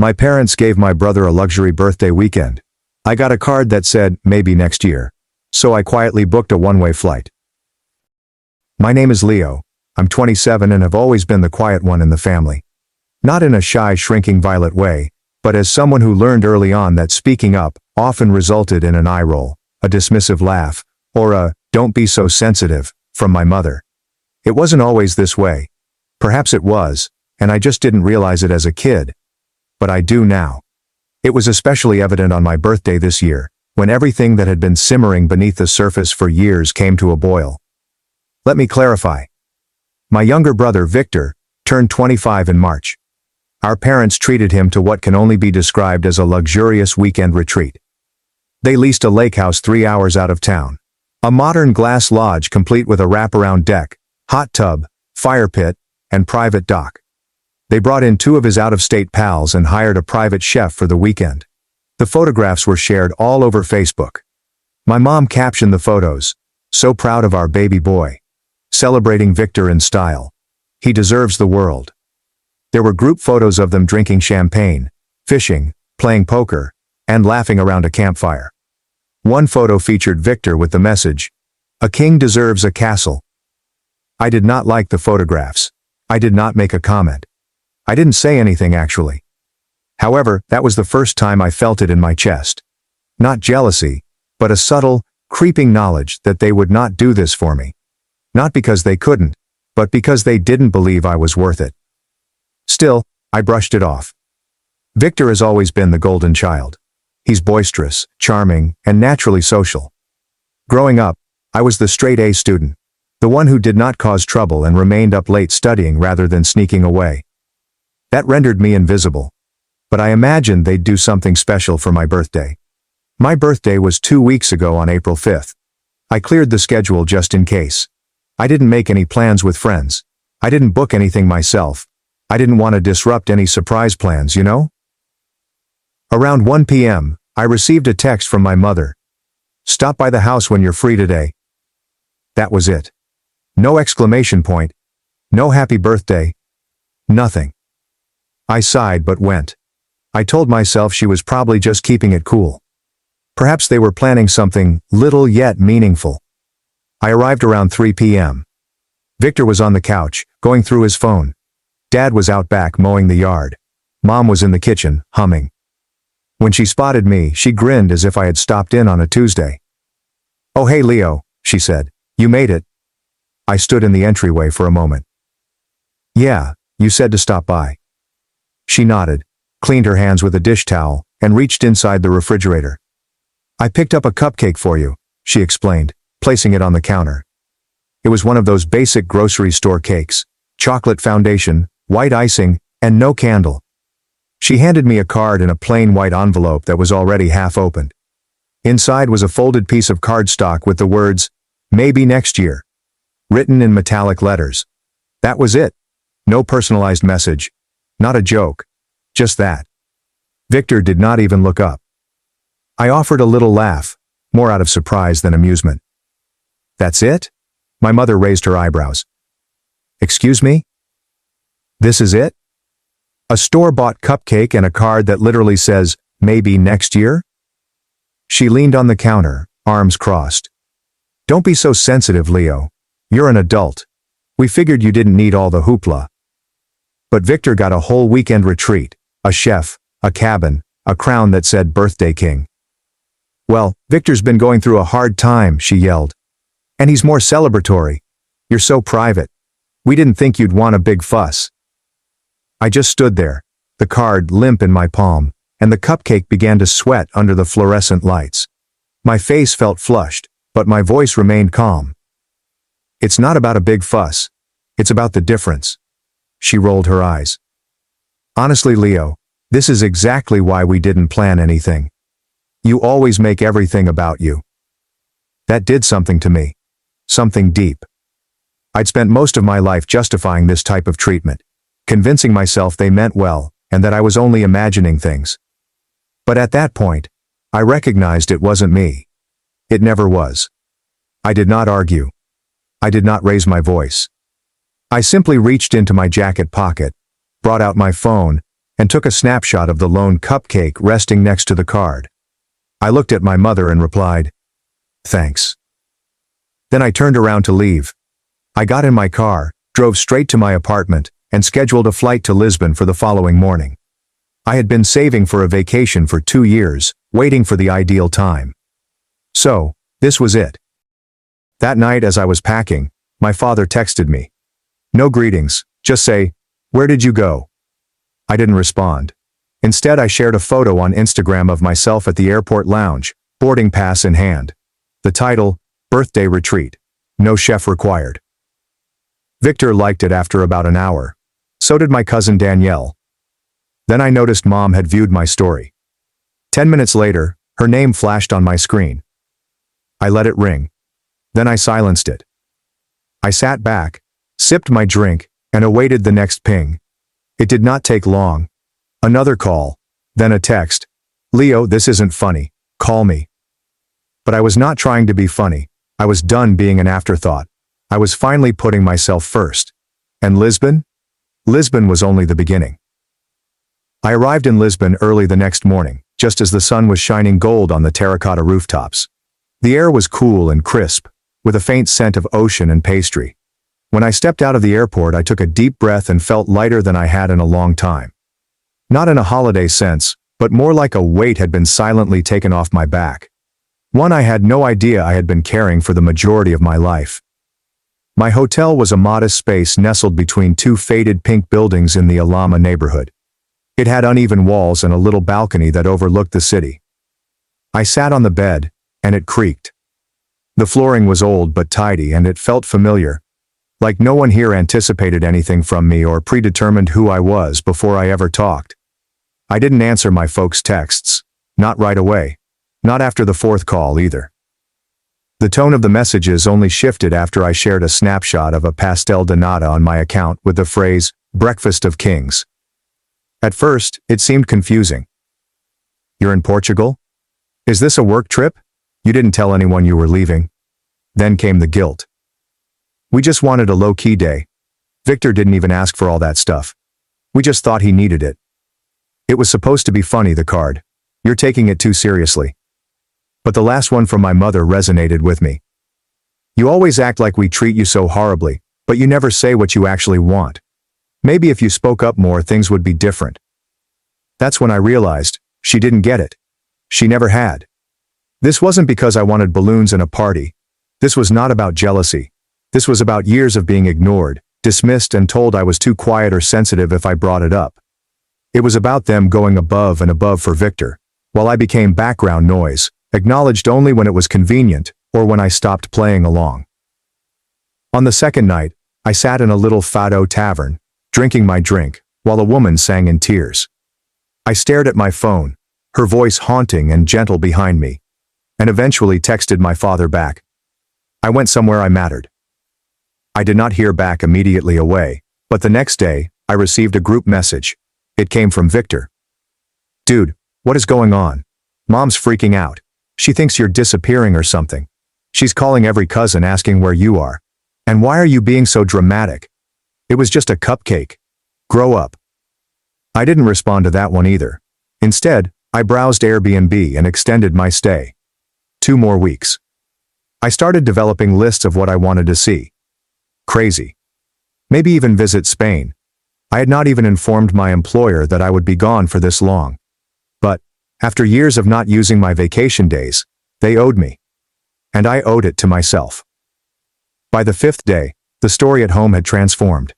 My parents gave my brother a luxury birthday weekend. I got a card that said, maybe next year. So I quietly booked a one-way flight. My name is Leo. I'm 27 and have always been the quiet one in the family. Not in a shy, shrinking violet way, but as someone who learned early on that speaking up often resulted in an eye roll, a dismissive laugh, or a, "Don't be so sensitive," from my mother. It wasn't always this way. Perhaps it was, and I just didn't realize it as a kid. But I do now. It was especially evident on my birthday this year, when everything that had been simmering beneath the surface for years came to a boil. Let me clarify. My younger brother, Victor, turned 25 in March. Our parents treated him to what can only be described as a luxurious weekend retreat. They leased a lake house 3 hours out of town. A modern glass lodge complete with a wraparound deck, hot tub, fire pit, and private dock. They brought in 2 of his out-of-state pals and hired a private chef for the weekend. The photographs were shared all over Facebook. My mom captioned the photos, "So proud of our baby boy. Celebrating Victor in style. He deserves the world." There were group photos of them drinking champagne, fishing, playing poker, and laughing around a campfire. One photo featured Victor with the message, "A king deserves a castle." I did not like the photographs. I did not make a comment. I didn't say anything actually. However, that was the first time I felt it in my chest. Not jealousy, but a subtle, creeping knowledge that they would not do this for me. Not because they couldn't, but because they didn't believe I was worth it. Still, I brushed it off. Victor has always been the golden child. He's boisterous, charming, and naturally social. Growing up, I was the straight A student, the one who did not cause trouble and remained up late studying rather than sneaking away. That rendered me invisible. But I imagined they'd do something special for my birthday. My birthday was 2 weeks ago on April 5th. I cleared the schedule just in case. I didn't make any plans with friends. I didn't book anything myself. I didn't want to disrupt any surprise plans, you know? Around 1 p.m., I received a text from my mother. "Stop by the house when you're free today." That was it. No exclamation point. No happy birthday. Nothing. I sighed but went. I told myself she was probably just keeping it cool. Perhaps they were planning something little yet meaningful. I arrived around 3 p.m. Victor was on the couch, going through his phone. Dad was out back mowing the yard. Mom was in the kitchen, humming. When she spotted me, she grinned as if I had stopped in on a Tuesday. "Oh hey Leo," she said. "You made it." I stood in the entryway for a moment. "Yeah, you said to stop by." She nodded, cleaned her hands with a dish towel, and reached inside the refrigerator. "I picked up a cupcake for you," she explained, placing it on the counter. It was one of those basic grocery store cakes, chocolate foundation, white icing, and no candle. She handed me a card in a plain white envelope that was already half opened. Inside was a folded piece of cardstock with the words, "Maybe next year," written in metallic letters. That was it. No personalized message. Not a joke. Just that. Victor did not even look up. I offered a little laugh, more out of surprise than amusement. "That's it?" My mother raised her eyebrows. "Excuse me? This is it? A store-bought cupcake and a card that literally says, 'Maybe next year'?" She leaned on the counter, arms crossed. "Don't be so sensitive, Leo. You're an adult. We figured you didn't need all the hoopla." But Victor got a whole weekend retreat, a chef, a cabin, a crown that said Birthday King. "Well, Victor's been going through a hard time," she yelled. "And he's more celebratory. You're so private. We didn't think you'd want a big fuss." I just stood there, the card limp in my palm, and the cupcake began to sweat under the fluorescent lights. My face felt flushed, but my voice remained calm. "It's not about a big fuss. It's about the difference." She rolled her eyes. "Honestly, Leo, this is exactly why we didn't plan anything. You always make everything about you." That did something to me. Something deep. I'd spent most of my life justifying this type of treatment, convincing myself they meant well, and that I was only imagining things. But at that point, I recognized it wasn't me. It never was. I did not argue. I did not raise my voice. I simply reached into my jacket pocket, brought out my phone, and took a snapshot of the lone cupcake resting next to the card. I looked at my mother and replied, "Thanks." Then I turned around to leave. I got in my car, drove straight to my apartment, and scheduled a flight to Lisbon for the following morning. I had been saving for a vacation for 2 years, waiting for the ideal time. So, this was it. That night as I was packing, my father texted me. "No greetings, just say, 'Where did you go?'" I didn't respond. Instead, I shared a photo on Instagram of myself at the airport lounge, boarding pass in hand. The title, "Birthday Retreat. No chef required." Victor liked it after about an hour. So did my cousin Danielle. Then I noticed Mom had viewed my story. 10 minutes later, her name flashed on my screen. I let it ring. Then I silenced it. I sat back, sipped my drink, and awaited the next ping. It did not take long. Another call, then a text. "Leo, this isn't funny. Call me." But I was not trying to be funny. I was done being an afterthought. I was finally putting myself first. And Lisbon? Lisbon was only the beginning. I arrived in Lisbon early the next morning, just as the sun was shining gold on the terracotta rooftops. The air was cool and crisp, with a faint scent of ocean and pastry. When I stepped out of the airport, I took a deep breath and felt lighter than I had in a long time. Not in a holiday sense, but more like a weight had been silently taken off my back. One I had no idea I had been carrying for the majority of my life. My hotel was a modest space nestled between 2 faded pink buildings in the Alhama neighborhood. It had uneven walls and a little balcony that overlooked the city. I sat on the bed, and it creaked. The flooring was old but tidy, and it felt familiar, like no one here anticipated anything from me or predetermined who I was before I ever talked. I didn't answer my folks' texts, not right away, not after the 4th call either. The tone of the messages only shifted after I shared a snapshot of a pastel de nata on my account with the phrase, "Breakfast of Kings." At first, it seemed confusing. "You're in Portugal? Is this a work trip? You didn't tell anyone you were leaving." Then came the guilt. "We just wanted a low-key day. Victor didn't even ask for all that stuff. We just thought he needed it." It was supposed to be funny, the card. "You're taking it too seriously." But the last one from my mother resonated with me. "You always act like we treat you so horribly, but you never say what you actually want. Maybe if you spoke up more, things would be different." That's when I realized, she didn't get it. She never had. This wasn't because I wanted balloons and a party. This was not about jealousy. This was about years of being ignored, dismissed, and told I was too quiet or sensitive if I brought it up. It was about them going above and above for Victor, while I became background noise, acknowledged only when it was convenient or when I stopped playing along. On the second night, I sat in a little fado tavern, drinking my drink, while a woman sang in tears. I stared at my phone, her voice haunting and gentle behind me, and eventually texted my father back. I went somewhere I mattered. I did not hear back immediately away, but the next day, I received a group message. It came from Victor. "Dude, what is going on? Mom's freaking out. She thinks you're disappearing or something. She's calling every cousin asking where you are. And why are you being so dramatic? It was just a cupcake. Grow up." I didn't respond to that one either. Instead, I browsed Airbnb and extended my stay. 2 more weeks. I started developing lists of what I wanted to see. Crazy. Maybe even visit Spain. I had not even informed my employer that I would be gone for this long. But, after years of not using my vacation days, they owed me. And I owed it to myself. By the 5th day, the story at home had transformed.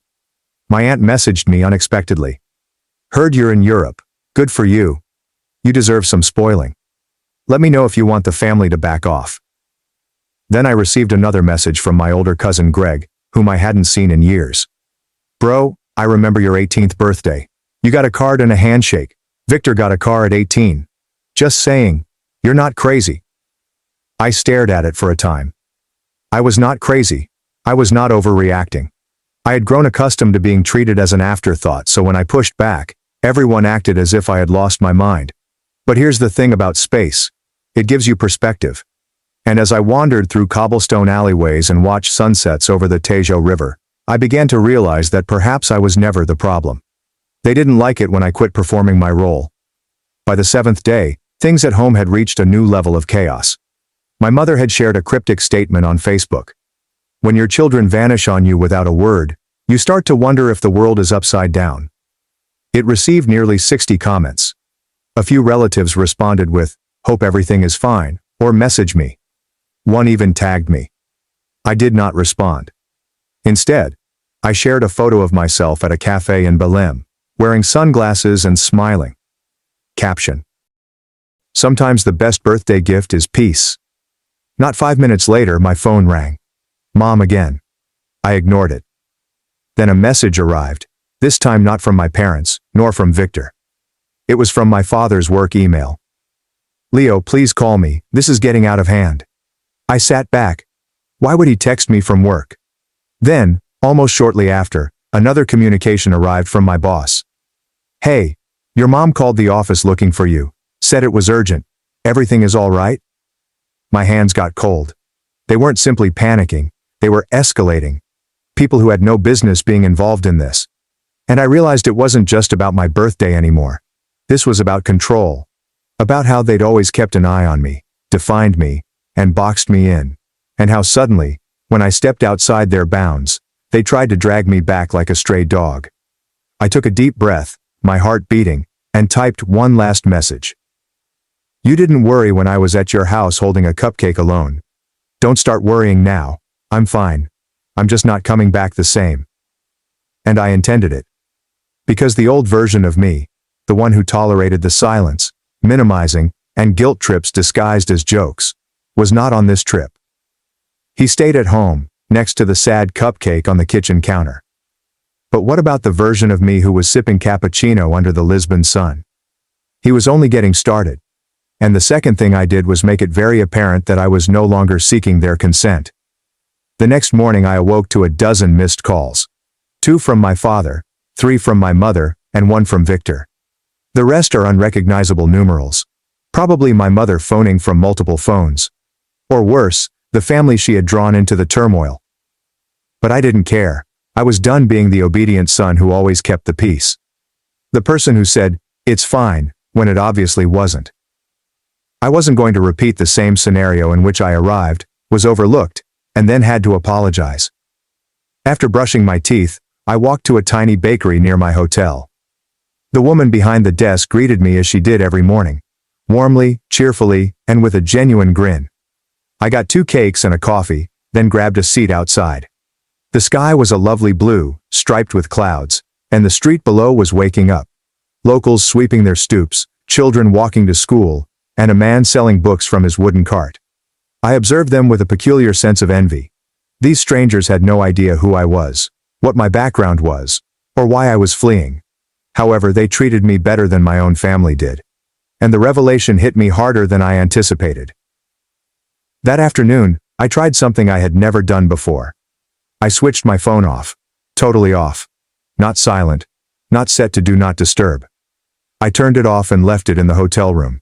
My aunt messaged me unexpectedly. "Heard you're in Europe. Good for you. You deserve some spoiling. Let me know if you want the family to back off." Then I received another message from my older cousin Greg, whom I hadn't seen in years. "Bro, I remember your 18th birthday. You got a card and a handshake. Victor got a car at 18. Just saying, you're not crazy." I stared at it for a time. I was not crazy. I was not overreacting. I had grown accustomed to being treated as an afterthought, so when I pushed back, everyone acted as if I had lost my mind. But here's the thing about space. It gives you perspective. And as I wandered through cobblestone alleyways and watched sunsets over the Tejo River, I began to realize that perhaps I was never the problem. They didn't like it when I quit performing my role. By the seventh day, things at home had reached a new level of chaos. My mother had shared a cryptic statement on Facebook. When your children vanish on you without a word, you start to wonder if the world is upside down. It received nearly 60 comments. A few relatives responded with, "Hope everything is fine," or "Message me." One even tagged me. I did not respond. Instead, I shared a photo of myself at a cafe in Belém, wearing sunglasses and smiling. Caption: Sometimes the best birthday gift is peace. Not 5 minutes later, my phone rang. Mom again. I ignored it. Then a message arrived, this time not from my parents, nor from Victor. It was from my father's work email. "Leo, please call me, this is getting out of hand." I sat back. Why would he text me from work? Then, almost shortly after, another communication arrived from my boss. "Hey, your mom called the office looking for you, said it was urgent. Everything is all right?" My hands got cold. They weren't simply panicking, they were escalating. People who had no business being involved in this. And I realized it wasn't just about my birthday anymore. This was about control. About how they'd always kept an eye on me, defined me, and boxed me in. And how suddenly, when I stepped outside their bounds, they tried to drag me back like a stray dog. I took a deep breath, my heart beating, and typed one last message. "You didn't worry when I was at your house holding a cupcake alone. Don't start worrying now. I'm fine. I'm just not coming back the same." And I intended it. Because the old version of me, the one who tolerated the silence, minimizing, and guilt trips disguised as jokes, was not on this trip. He stayed at home, next to the sad cupcake on the kitchen counter. But what about the version of me who was sipping cappuccino under the Lisbon sun? He was only getting started. And the second thing I did was make it very apparent that I was no longer seeking their consent. The next morning I awoke to a dozen missed calls. 2 from my father, 3 from my mother, and 1 from Victor. The rest are unrecognizable numerals. Probably my mother phoning from multiple phones. Or worse, the family she had drawn into the turmoil. But I didn't care. I was done being the obedient son who always kept the peace. The person who said, "It's fine," when it obviously wasn't. I wasn't going to repeat the same scenario in which I arrived, was overlooked, and then had to apologize. After brushing my teeth, I walked to a tiny bakery near my hotel. The woman behind the desk greeted me as she did every morning, warmly, cheerfully, and with a genuine grin. I got 2 cakes and a coffee, then grabbed a seat outside. The sky was a lovely blue, striped with clouds, and the street below was waking up. Locals sweeping their stoops, children walking to school, and a man selling books from his wooden cart. I observed them with a peculiar sense of envy. These strangers had no idea who I was, what my background was, or why I was fleeing. However, they treated me better than my own family did. And the revelation hit me harder than I anticipated. That afternoon, I tried something I had never done before. I switched my phone off. Totally off. Not silent. Not set to do not disturb. I turned it off and left it in the hotel room.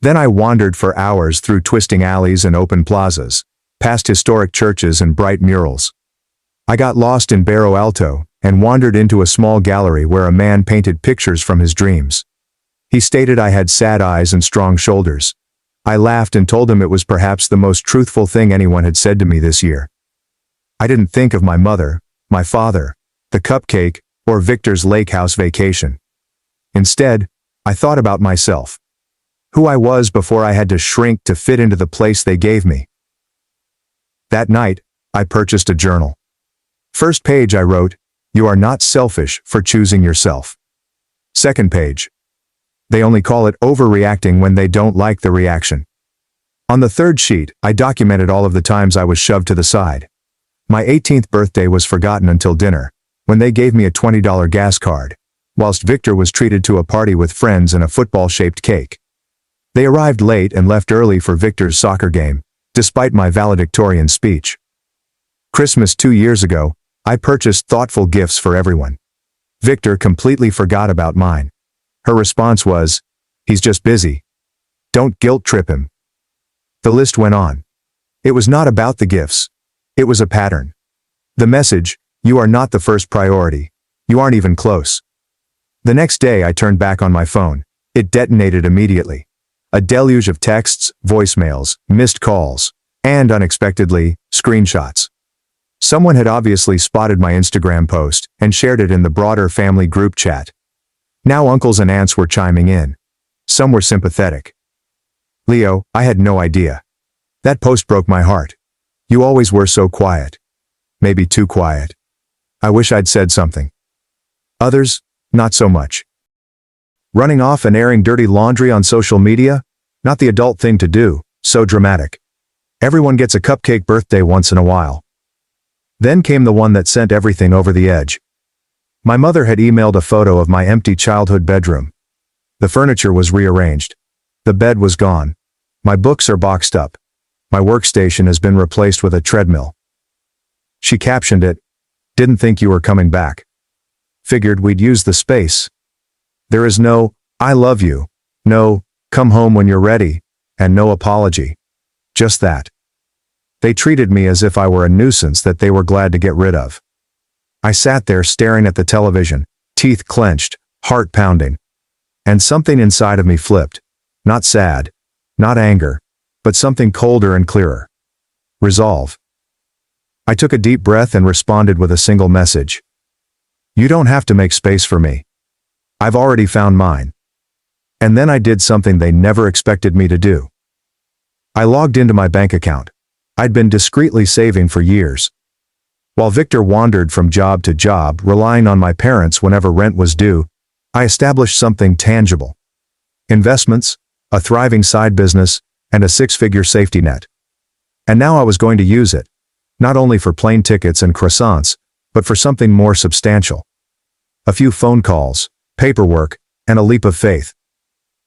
Then I wandered for hours through twisting alleys and open plazas, past historic churches and bright murals. I got lost in Barro Alto and wandered into a small gallery where a man painted pictures from his dreams. He stated I had sad eyes and strong shoulders. I laughed and told him it was perhaps the most truthful thing anyone had said to me this year. I didn't think of my mother, my father, the cupcake, or Victor's lake house vacation. Instead, I thought about myself. Who I was before I had to shrink to fit into the place they gave me. That night, I purchased a journal. First page I wrote, "You are not selfish for choosing yourself." Second page. They only call it overreacting when they don't like the reaction. On the third sheet, I documented all of the times I was shoved to the side. My 18th birthday was forgotten until dinner, when they gave me a $20 gas card, whilst Victor was treated to a party with friends and a football-shaped cake. They arrived late and left early for Victor's soccer game, despite my valedictorian speech. Christmas 2 years ago, I purchased thoughtful gifts for everyone. Victor completely forgot about mine. Her response was, "He's just busy. Don't guilt trip him." The list went on. It was not about the gifts. It was a pattern. The message, "You are not the first priority. You aren't even close." The next day I turned back on my phone. It detonated immediately. A deluge of texts, voicemails, missed calls, and, unexpectedly, screenshots. Someone had obviously spotted my Instagram post and shared it in the broader family group chat. Now uncles and aunts were chiming in. Some were sympathetic. "Leo, I had no idea. That post broke my heart. You always were so quiet. Maybe too quiet. I wish I'd said something." Others, not so much. Running off and airing dirty laundry on social media? Not the adult thing to do, so dramatic. Everyone gets a cupcake birthday once in a while. Then came the one that sent everything over the edge. My mother had emailed a photo of my empty childhood bedroom. The furniture was rearranged. The bed was gone. My books are boxed up. My workstation has been replaced with a treadmill. She captioned it, "Didn't think you were coming back. Figured we'd use the space." There is no, "I love you," no, "Come home when you're ready," and no apology. Just that. They treated me as if I were a nuisance that they were glad to get rid of. I sat there staring at the television, teeth clenched, heart pounding. And something inside of me flipped. Not sad, not anger, but something colder and clearer. Resolve. I took a deep breath and responded with a single message. "You don't have to make space for me. I've already found mine." And then I did something they never expected me to do. I logged into my bank account. I'd been discreetly saving for years. While Victor wandered from job to job, relying on my parents whenever rent was due, I established something tangible. Investments, a thriving side business, and a six-figure safety net. And now I was going to use it, not only for plane tickets and croissants, but for something more substantial. A few phone calls, paperwork, and a leap of faith.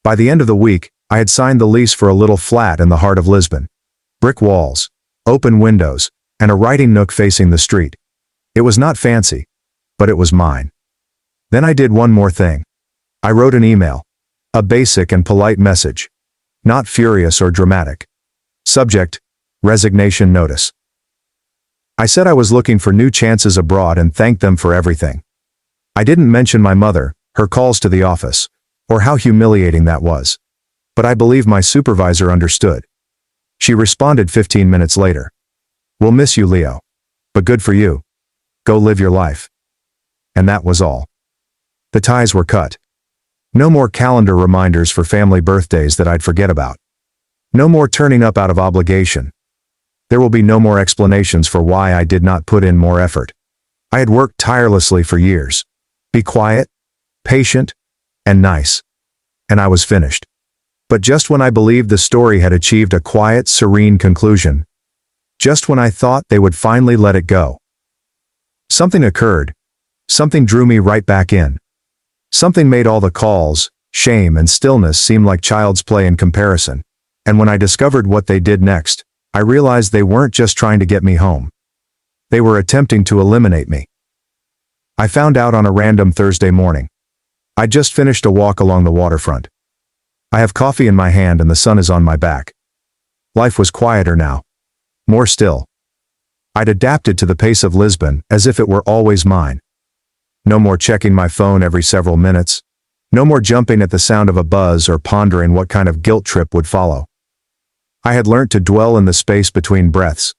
By the end of the week, I had signed the lease for a little flat in the heart of Lisbon. Brick walls, open windows, and a writing nook facing the street. It was not fancy, but it was mine. Then I did one more thing. I wrote an email. A basic and polite message. Not furious or dramatic. Subject, resignation notice. I said I was looking for new chances abroad and thanked them for everything. I didn't mention my mother, her calls to the office, or how humiliating that was. But I believe my supervisor understood. She responded 15 minutes later. "We'll miss you, Leo. But good for you. Go live your life." And that was all. The ties were cut. No more calendar reminders for family birthdays that I'd forget about. No more turning up out of obligation. There will be no more explanations for why I did not put in more effort. I had worked tirelessly for years. Be quiet, patient, and nice. And I was finished. But just when I believed the story had achieved a quiet, serene conclusion, just when I thought they would finally let it go, something occurred. Something drew me right back in. Something made all the calls, shame, and stillness seem like child's play in comparison. And when I discovered what they did next, I realized they weren't just trying to get me home. They were attempting to eliminate me. I found out on a random Thursday morning. I'd just finished a walk along the waterfront. I have coffee in my hand and the sun is on my back. Life was quieter now. More still. I'd adapted to the pace of Lisbon as if it were always mine. No more checking my phone every several minutes. No more jumping at the sound of a buzz or pondering what kind of guilt trip would follow. I had learnt to dwell in the space between breaths,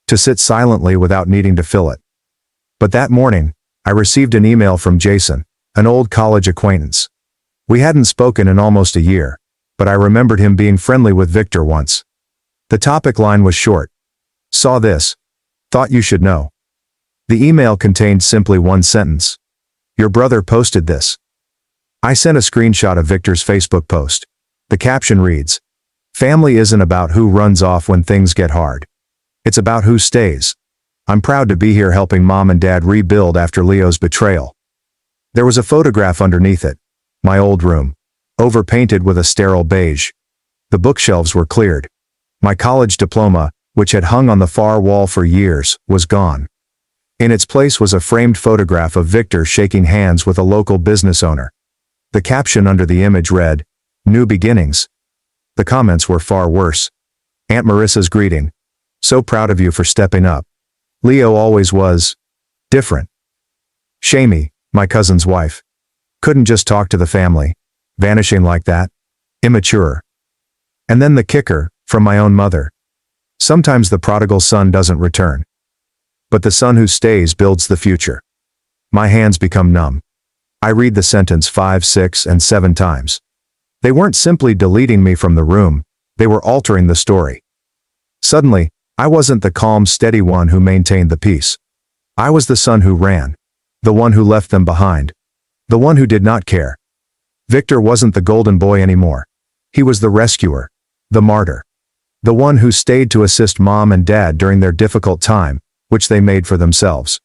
to sit silently without needing to fill it. But that morning, I received an email from Jason, an old college acquaintance. We hadn't spoken in almost a year, but I remembered him being friendly with Victor once. The topic line was short. "Saw this. Thought you should know." The email contained simply one sentence. "Your brother posted this." I sent a screenshot of Victor's Facebook post. The caption reads, "Family isn't about who runs off when things get hard. It's about who stays. I'm proud to be here helping Mom and Dad rebuild after Leo's betrayal." There was a photograph underneath it. My old room. Overpainted with a sterile beige. The bookshelves were cleared. My college diploma, which had hung on the far wall for years, was gone. In its place was a framed photograph of Victor shaking hands with a local business owner. The caption under the image read, "New beginnings." The comments were far worse. Aunt Marissa's greeting. "So proud of you for stepping up. Leo always was different." Shamey, my cousin's wife. Couldn't just talk to the family. Vanishing like that. Immature. And then the kicker, from my own mother. Sometimes the prodigal son doesn't return. But the son who stays builds the future. My hands become numb. I read the sentence 5, 6, and 7 times. They weren't simply deleting me from the room, they were altering the story. Suddenly, I wasn't the calm, steady one who maintained the peace. I was the son who ran. The one who left them behind. The one who did not care. Victor wasn't the golden boy anymore. He was the rescuer. The martyr. The one who stayed to assist mom and dad during their difficult time, which they made for themselves.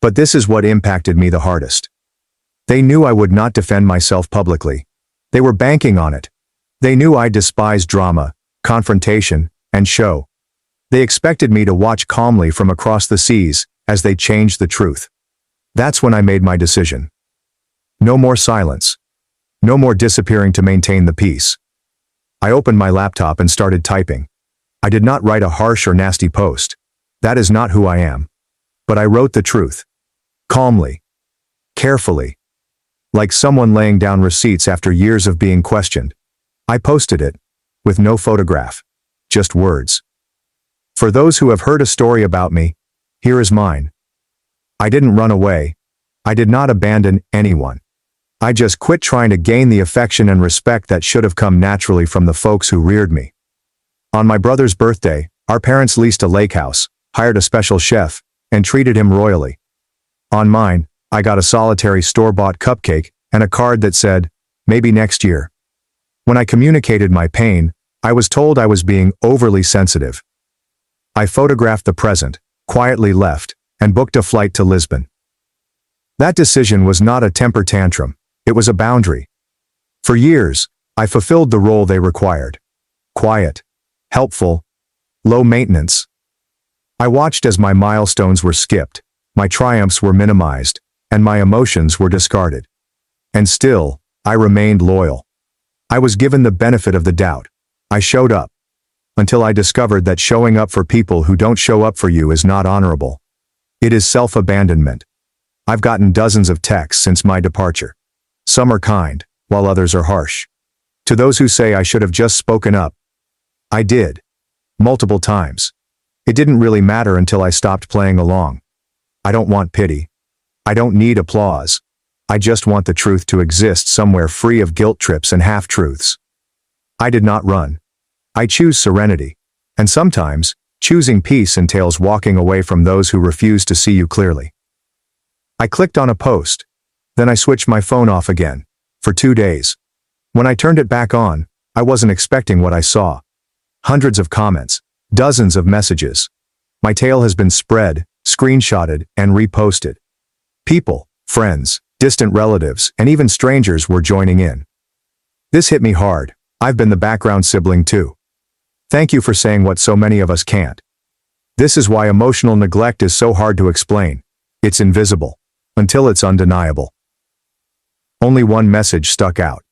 But this is what impacted me the hardest. They knew I would not defend myself publicly. They were banking on it. They knew I despised drama, confrontation, and show. They expected me to watch calmly from across the seas as they changed the truth. That's when I made my decision. No more silence. No more disappearing to maintain the peace. I opened my laptop and started typing. I did not write a harsh or nasty post. That is not who I am. But I wrote the truth. Calmly. Carefully. Like someone laying down receipts after years of being questioned. I posted it. With no photograph. Just words. For those who have heard a story about me, here is mine. I didn't run away. I did not abandon anyone. I just quit trying to gain the affection and respect that should have come naturally from the folks who reared me. On my brother's birthday, our parents leased a lake house, hired a special chef, and treated him royally. On mine, I got a solitary store-bought cupcake and a card that said, "Maybe next year." When I communicated my pain, I was told I was being overly sensitive. I photographed the present, quietly left, and booked a flight to Lisbon. That decision was not a temper tantrum. It was a boundary. For years, I fulfilled the role they required. Quiet, helpful, low maintenance. I watched as my milestones were skipped, my triumphs were minimized, and my emotions were discarded. And still, I remained loyal. I was given the benefit of the doubt. I showed up. Until I discovered that showing up for people who don't show up for you is not honorable. It is self-abandonment. I've gotten dozens of texts since my departure. Some are kind, while others are harsh. To those who say I should have just spoken up, I did. Multiple times. It didn't really matter until I stopped playing along. I don't want pity. I don't need applause. I just want the truth to exist somewhere free of guilt trips and half-truths. I did not run. I choose serenity. And sometimes, choosing peace entails walking away from those who refuse to see you clearly. I clicked on a post. Then I switched my phone off again. For 2 days. When I turned it back on, I wasn't expecting what I saw. Hundreds of comments. Dozens of messages. My tale has been spread, screenshotted, and reposted. People, friends, distant relatives, and even strangers were joining in. This hit me hard. I've been the background sibling too. Thank you for saying what so many of us can't. This is why emotional neglect is so hard to explain. It's invisible. Until it's undeniable. Only one message stuck out.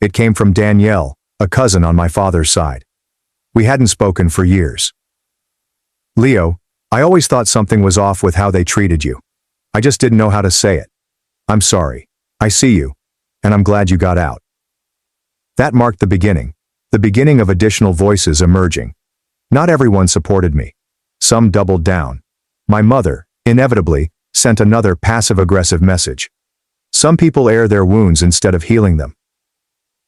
It came from Danielle, a cousin on my father's side. We hadn't spoken for years. "Leo, I always thought something was off with how they treated you. I just didn't know how to say it. I'm sorry. I see you. And I'm glad you got out." That marked the beginning of additional voices emerging. Not everyone supported me. Some doubled down. My mother, inevitably, sent another passive-aggressive message. Some people air their wounds instead of healing them.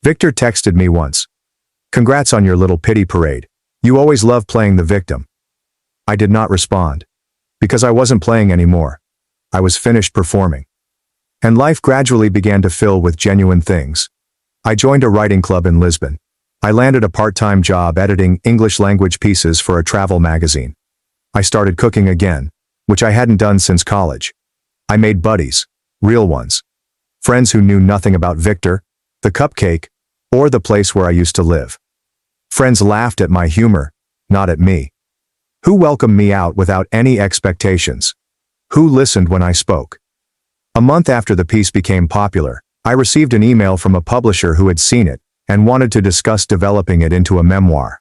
Victor texted me once. "Congrats on your little pity parade. You always love playing the victim." I did not respond. Because I wasn't playing anymore. I was finished performing. And life gradually began to fill with genuine things. I joined a writing club in Lisbon. I landed a part-time job editing English-language pieces for a travel magazine. I started cooking again, which I hadn't done since college. I made buddies, real ones. Friends who knew nothing about Victor, the cupcake, or the place where I used to live. Friends laughed at my humor, not at me. Who welcomed me out without any expectations? Who listened when I spoke? A month after the piece became popular, I received an email from a publisher who had seen it and wanted to discuss developing it into a memoir.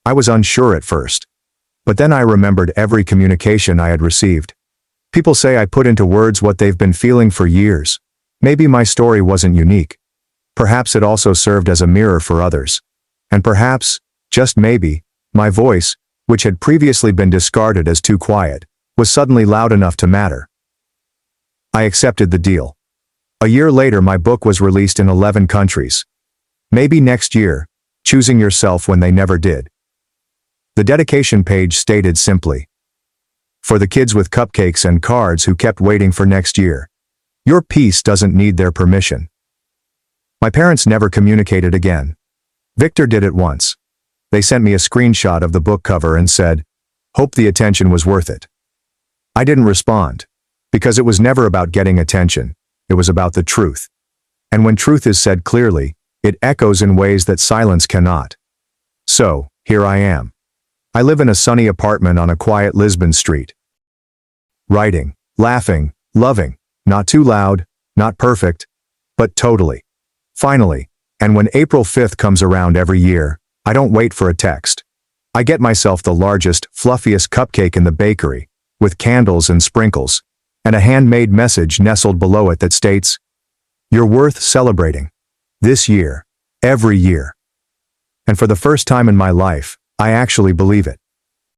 I was unsure at first. But then I remembered every communication I had received. People say I put into words what they've been feeling for years. Maybe my story wasn't unique. Perhaps it also served as a mirror for others. And perhaps, just maybe, my voice, which had previously been discarded as too quiet, was suddenly loud enough to matter. I accepted the deal. A year later my book was released in 11 countries. Maybe next year, choosing yourself when they never did. The dedication page stated simply, "For the kids with cupcakes and cards who kept waiting for next year. Your peace doesn't need their permission." My parents never communicated again. Victor did it once. They sent me a screenshot of the book cover and said, "Hope the attention was worth it." I didn't respond, because it was never about getting attention, it was about the truth. And when truth is said clearly, it echoes in ways that silence cannot. So, here I am. I live in a sunny apartment on a quiet Lisbon street. Writing, laughing, loving, not too loud, not perfect, but totally. Finally, and when April 5th comes around every year, I don't wait for a text. I get myself the largest, fluffiest cupcake in the bakery, with candles and sprinkles, and a handmade message nestled below it that states, "You're worth celebrating. This year. Every year." And for the first time in my life, I actually believe it.